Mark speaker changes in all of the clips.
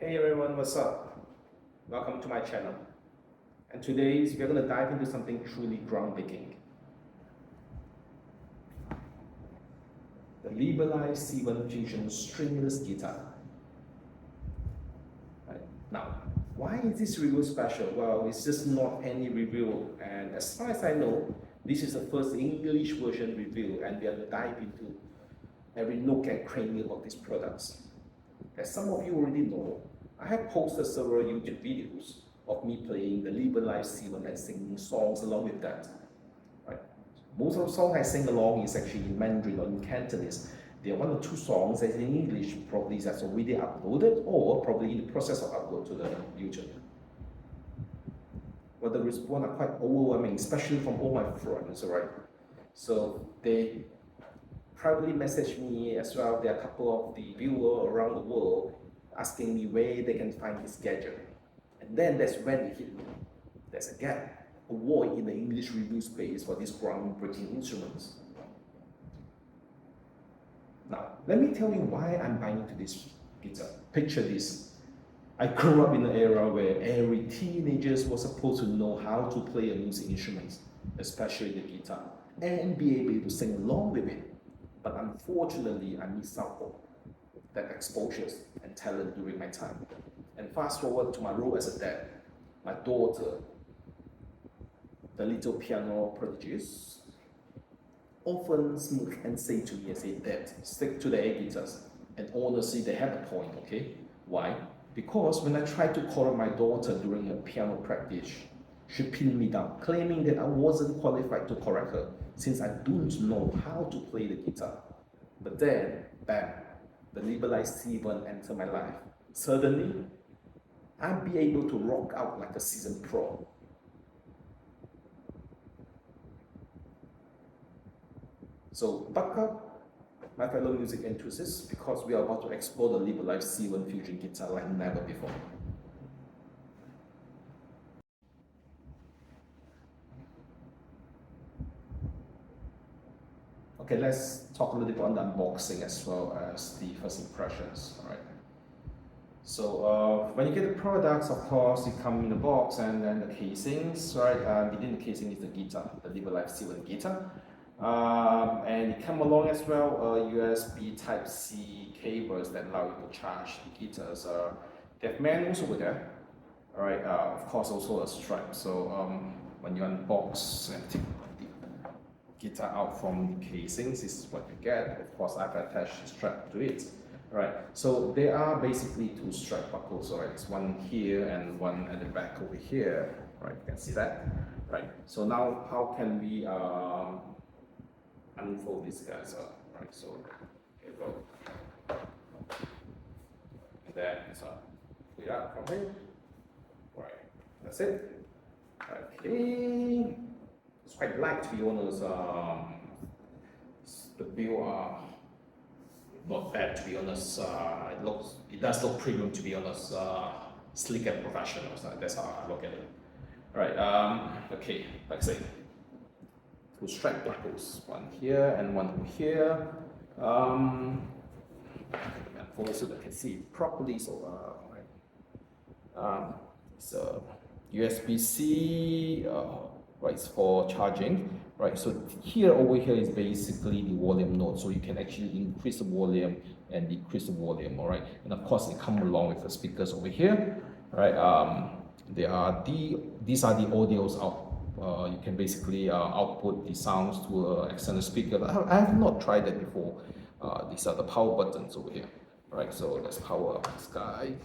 Speaker 1: Hey everyone, what's up? Welcome to my channel. And today we're going to dive into something truly groundbreaking. The Liberlive C1 Fusion Stringless guitar. Right. Now, why is this review special? Well, it's just not any review, and as far as I know, this is the first English version review, and we are going to dive into every nook and cranny of these products. As some of you already know, I have posted several YouTube videos of me playing the Liberlive C1 and singing songs along with that. Right? Most of the songs I sing along is actually in Mandarin or in Cantonese. There are one or two songs that in English probably that's already uploaded or probably in the process of upload to the YouTube. But the response are quite overwhelming, especially from all my friends, right? So they privately message me as well. There are a couple of the viewers around the world asking me where they can find this gadget. And then that's when it hit me. There's a gap, a void in the English review space for these groundbreaking instruments. Now, let me tell you why I'm buying into this guitar. Picture this. I grew up in an era where every teenager was supposed to know how to play a music instrument, especially the guitar, and be able to sing along with it. But unfortunately, I missed out on that exposure and talent during my time. And fast forward to my role as a dad, my daughter, the little piano prodigies, often smirk and say to me, Dad, stick to the air guitars. And honestly, they have a point, okay? Why? Because when I tried to call my daughter during a piano practice, she pinned me down, claiming that I wasn't qualified to correct her since I don't know how to play the guitar. But then, bam, the Liberlive C1 entered my life. Suddenly, I'd be able to rock out like a seasoned pro. So buck up, my fellow music enthusiasts, because we are about to explore the Liberlive C1 Fusion guitar like never before. Okay, let's talk a little bit on the unboxing as well as the first impressions. All right. So when you get the products, of course, it comes in the box and then the casings, right? Within the casing is the guitar, the Liberlive C1 guitar. And it comes along as well USB Type-C cables that allow you to charge the guitars. They have manuals over there. All right. Of course, also a strap. So when you unbox and take guitar out from the casings, this is what you get. Of course, I've attached a strap to it. Right, so there are basically two strap buckles, right? It's one here and one at the back over here, right? You can see that, right? So now, how can we unfold these guys up, right? So here we go. And then we are from here, right? That's it. Okay, it's quite light to be honest. The build not bad to be honest. It does look premium to be honest. Sleek and professional. So that's how I look at it. All right. Okay. Like I say, two strap buckles, one here and one over here. So that I can see it properly. So right. So USB-C. Right, it's for charging. Right, so here over here is basically the volume node, so you can actually increase the volume and decrease the volume. All right, and of course it comes along with the speakers over here. All right, these are the audios out. You can basically output the sounds to an external speaker. I have not tried that before. These are the power buttons over here. All right, so let's power up this guy.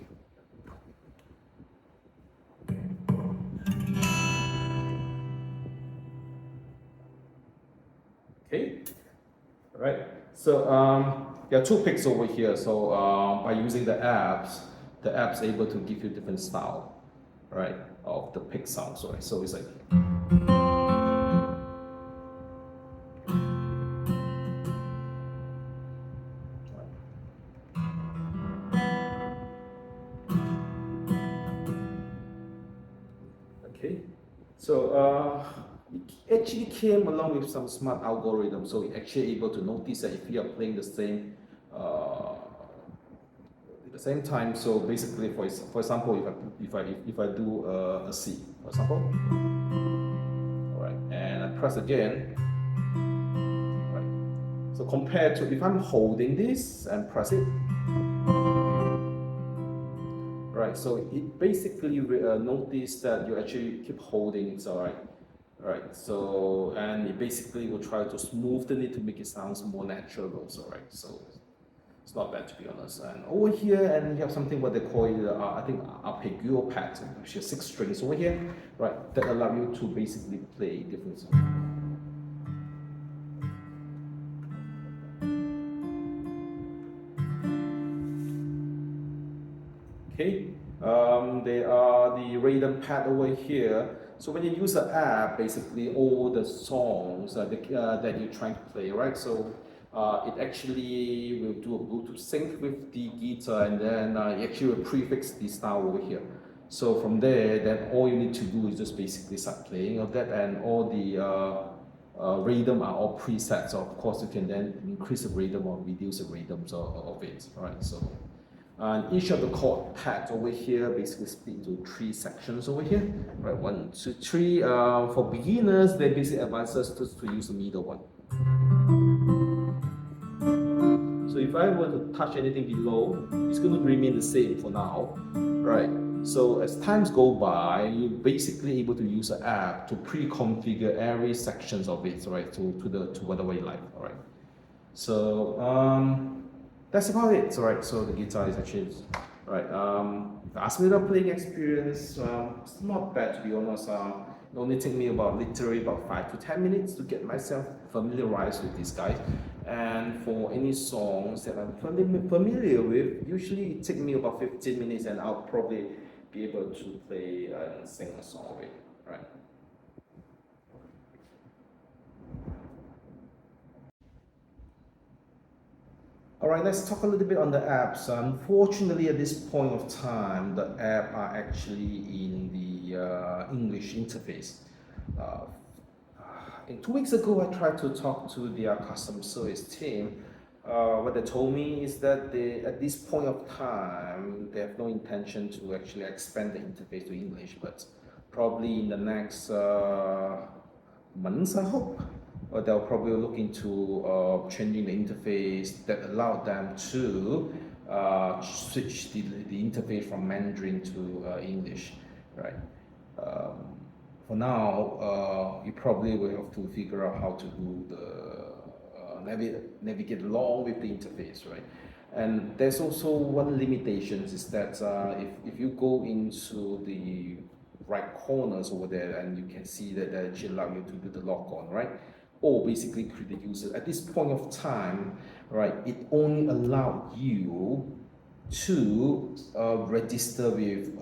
Speaker 1: Okay, all right. So there are two picks over here. So by using the app's able to give you different style, right, of the pick sound. So it's like. Okay, so it actually came along with some smart algorithm, so it's actually able to notice that if you are playing the same At the same time, so basically, for example, if I do a C, for example, all right, and I press again, right. So compared to if I'm holding this and press it, right. So it basically notice that you actually keep holding it, all right. Right, so and it basically will try to smoothen it to make it sound more natural also, right? So it's not bad to be honest. And over here, and you have something what they call it, I think arpeggio pad, which is 6 strings over here, right? That allow you to basically play different songs. Okay, there are the rhythm pad over here. So when you use the app, basically all the songs that you're trying to play, right? So it actually will do a Bluetooth sync with the guitar, and then it actually will prefix the style over here. So from there, then all you need to do is just basically start playing of that, and all the rhythm are all presets. So of course, you can then increase the rhythm or reduce the rhythms of it, right? So. And each of the chord pads over here basically split into 3 sections over here. Right, 1, 2, 3. For beginners, they basically advise us to use the middle one. So if I were to touch anything below, it's going to remain the same for now. Right. So as times go by, you're basically able to use the app to pre-configure every sections of it, right, to whatever you like. All right. So that's about it. Right. So the guitar is actually right. If you ask me about playing experience, it's not bad to be honest. It only take me literally about 5 to 10 minutes to get myself familiarized with these guys. And for any songs that I'm familiar with, usually it takes me about 15 minutes, and I'll probably be able to play and sing a song of it. Right. All right, let's talk a little bit on the apps. Unfortunately, at this point of time, the app are actually in the English interface. Uh, 2 weeks ago, I tried to talk to their customer service team. What they told me is that at this point of time, they have no intention to actually expand the interface to English, but probably in the next months, I hope. They'll probably look into changing the interface that allow them to switch the interface from Mandarin to English, right? For now, you probably will have to figure out how to do the navigate along with the interface, right? And there's also one limitation is that if you go into the right corners over there, and you can see that they actually allow you to do the lock on, right? Or basically create the user. At this point of time, right, it only allows you to register with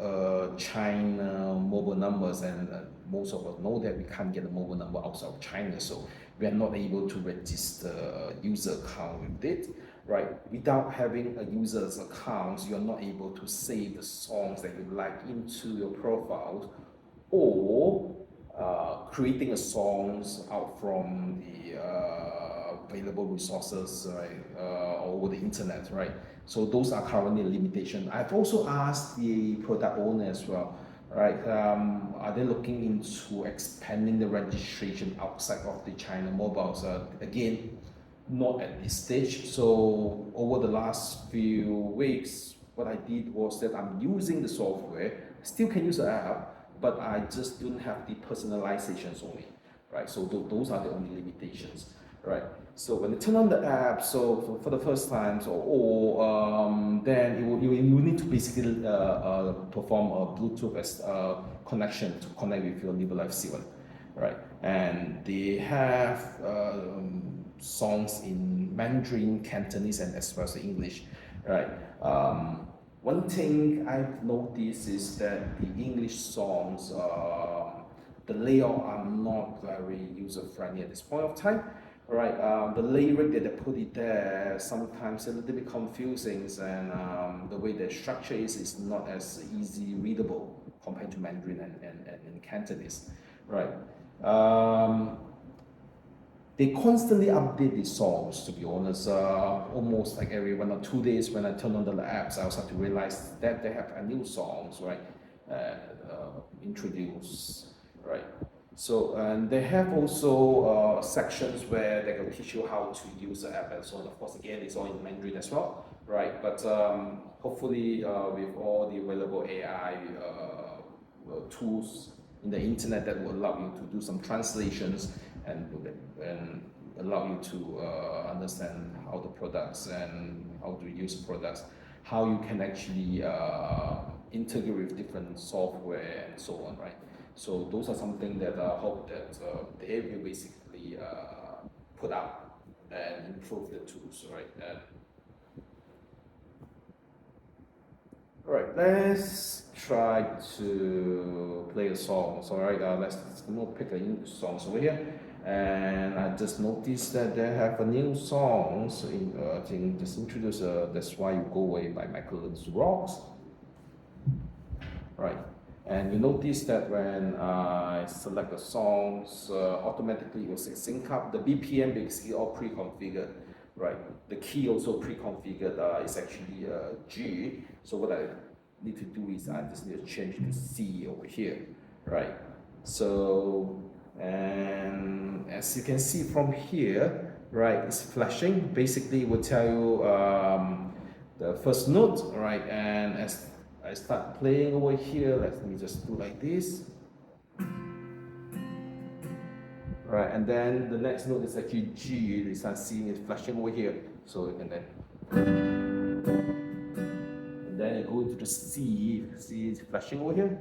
Speaker 1: China mobile numbers, and most of us know that we can't get a mobile number outside of China, so we are not able to register a user account with it, right? Without having a user's account, you are not able to save the songs that you like into your profile, or creating a songs out from the available resources, right, over the internet, right? So those are currently limitations. I've also asked the product owner as well, right? Are they looking into expanding the registration outside of the China mobiles? Again, not at this stage. So over the last few weeks, what I did was that I'm using the software, still can use the app, but I just don't have the personalizations only, right? So those are the only limitations, right? So when you turn on the app, so for the first time, then you need to basically perform a Bluetooth connection to connect with your Liberlive C1, right? And they have songs in Mandarin, Cantonese, and as well as English, right? One thing I've noticed is that the English songs, the layout are not very user-friendly at this point of time, right? The lyric that they put it there sometimes a little bit confusing, and the way the structure is not as easy readable compared to Mandarin and Cantonese, right? they constantly update the songs, to be honest. Almost like every 1 or 2 days when I turn on the apps, I start to realize that they have a new songs, right? Introduced, right? So, and they have also sections where they can teach you how to use the app and so on. Of course, again, it's all in Mandarin as well, right? But hopefully, with all the available AI tools in the internet that will allow you to do some translations and allow you to understand how the products and how to use products, how you can actually integrate with different software and so on, right? So those are something that I hope that they will basically put out and improve the tools, right? All right, let's try to play a song. So, all right, let's pick a new songs over here. And I just noticed that they have a new songs in, I think just introduce That's Why You Go Away by Michael Rocks. Right. And you notice that when I select the songs, automatically it will say sync up. The BPM basically all pre-configured, right? The key also pre-configured is actually G. So what I need to do is I just need to change to C over here, right? So, and as you can see from here, right, it's flashing. Basically, it will tell you the first note, right? And as I start playing over here, let me just do like this. Right, and then the next note is actually G. You start seeing it flashing over here. So you can then you go into the C. See it's flashing over here.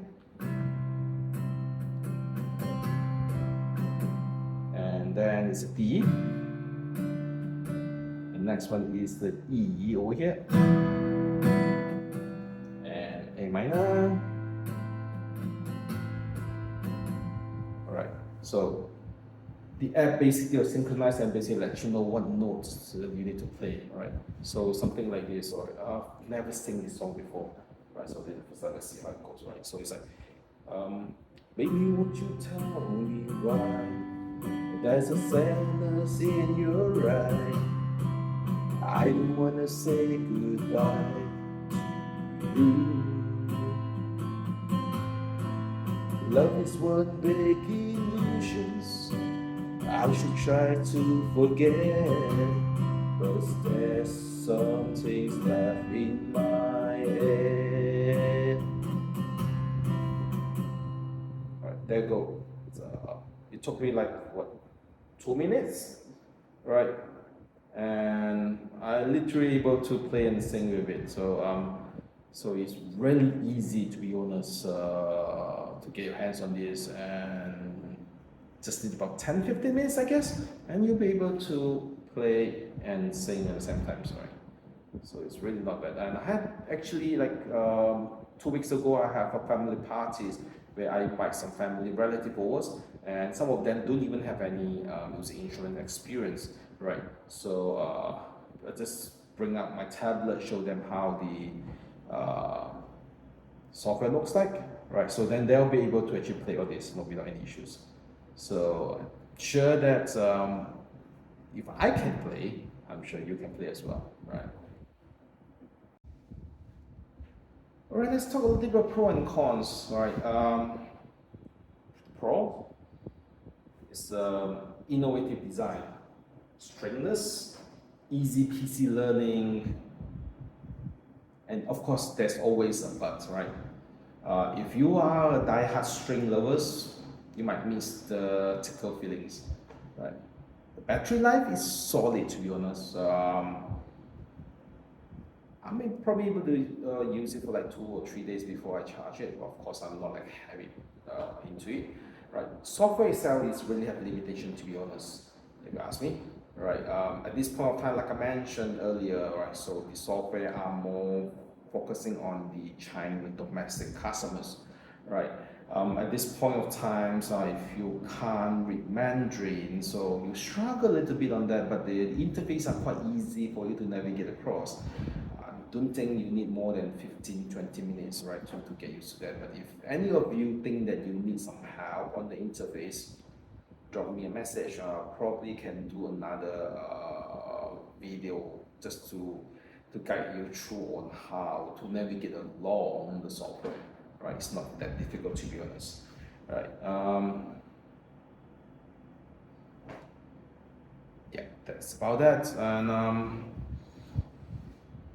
Speaker 1: And then it's a D. The next one is the E over here. A minor. All right, so the app basically will synchronize and basically let you know what notes you need to play, right? So something like this, or I've never seen this song before, right? So let's see how it goes, right? So it's like, baby, won't you tell me why there's a sadness in your eye? I don't wanna say goodbye to you. Love is one big illusions. I should try to forget, but there's some things left in my head. Alright, there you go. It took me like what, 2 minutes, right? And I literally able to play and sing with it. So it's really easy, to be honest, to get your hands on this, and just need about 10-15 minutes, I guess, and you'll be able to play and sing at the same time, sorry. So it's really not bad. And I had actually, like 2 weeks ago, I have a family parties where I invite some family relative overs, and some of them don't even have any music instrument experience, right? So I just bring up my tablet, show them how the software looks like, right? So then they'll be able to actually play all this without any issues. So I'm sure that if I can play, I'm sure you can play as well, right? All right, let's talk a little bit about pro and cons, all right? Pro is innovative design, Stringless, easy PC learning, and of course, there's always a but, right? If you are a die-hard string lovers, you might miss the tickle feelings, right? The battery life is solid, to be honest. I may probably able to use it for like 2 or 3 days before I charge it. Of course, I'm not like heavy into it, right? Software itself is really have limitation, to be honest, if you ask me, right? At this point of time, like I mentioned earlier, right? So the software are more focusing on the Chinese domestic customers, right? At this point of time, so if you can't read Mandarin, so you struggle a little bit on that, but the interface are quite easy for you to navigate across. I don't think you need more than 15-20 minutes, right, to get used to that. But if any of you think that you need some help on the interface, drop me a message. Probably can do another video just to guide you through on how to navigate along the software. Right, it's not that difficult, to be honest. Right. Yeah, that's about that. And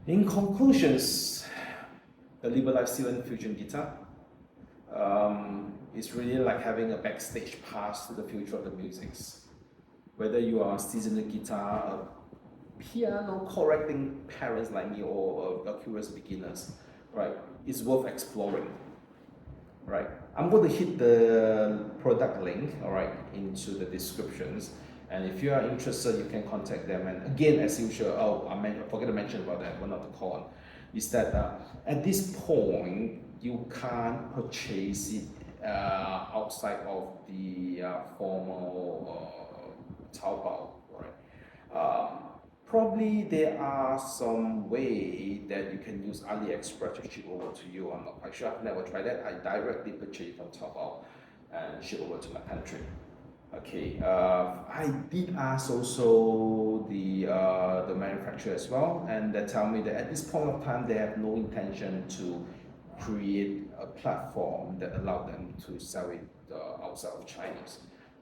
Speaker 1: in conclusions, the Liberlive Silent Fusion guitar is really like having a backstage pass to the future of the music. Whether you are a seasoned guitar, a piano correcting parents like me, or a curious beginners, right? It's worth exploring, right? I'm going to hit the product link, all right, into the descriptions. And if you are interested, you can contact them. And again, as usual, I forgot to mention about that, one of the con is that at this point, you can't purchase it outside of the formal Taobao, right? Probably there are some way that you can use AliExpress to ship over to you. I'm not quite sure. I've never tried that. I directly purchase from Taobao and ship over to my country. Okay, I did ask also the manufacturer as well, and they tell me that at this point of time they have no intention to create a platform that allow them to sell it outside of China,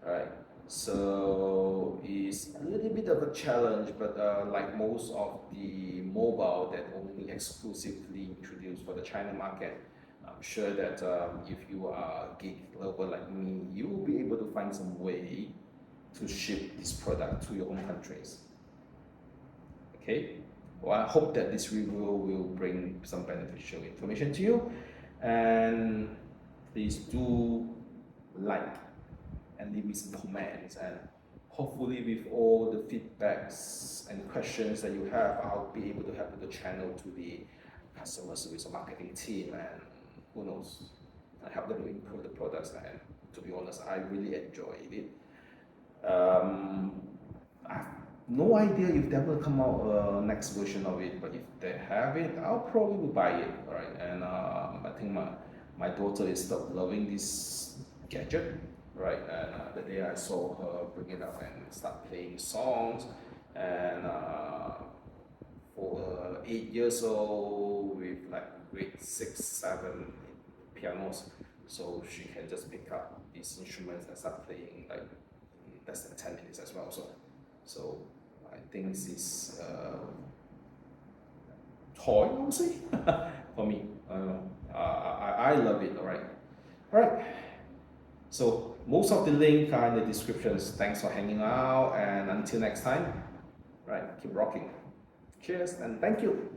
Speaker 1: right? So it's a little bit of a challenge, but like most of the mobile that only exclusively introduced for the China market, I'm sure that if you are a geek lover like me, you will be able to find some way to ship this product to your own countries. Okay, well, I hope that this review will bring some beneficial information to you, and please do like and leave me some comments, and hopefully with all the feedbacks and questions that you have, I'll be able to help the channel to the customer service or marketing team, and who knows, I help them to improve the products. And to be honest, I really enjoyed it. I have no idea if they're going to come out next version of it, but if they have it, I'll probably buy it, right? And I think my daughter is still loving this gadget, right? And the day I saw her bring it up and start playing songs, and for 8 years old with like grade 6, 7 pianos, so she can just pick up these instruments and start playing like less than 10 minutes as well. So I think this is toy, I would say, for me. I love it. All right. So most of the link are in the descriptions. Thanks for hanging out, and until next time, right, keep rocking. Cheers and thank you.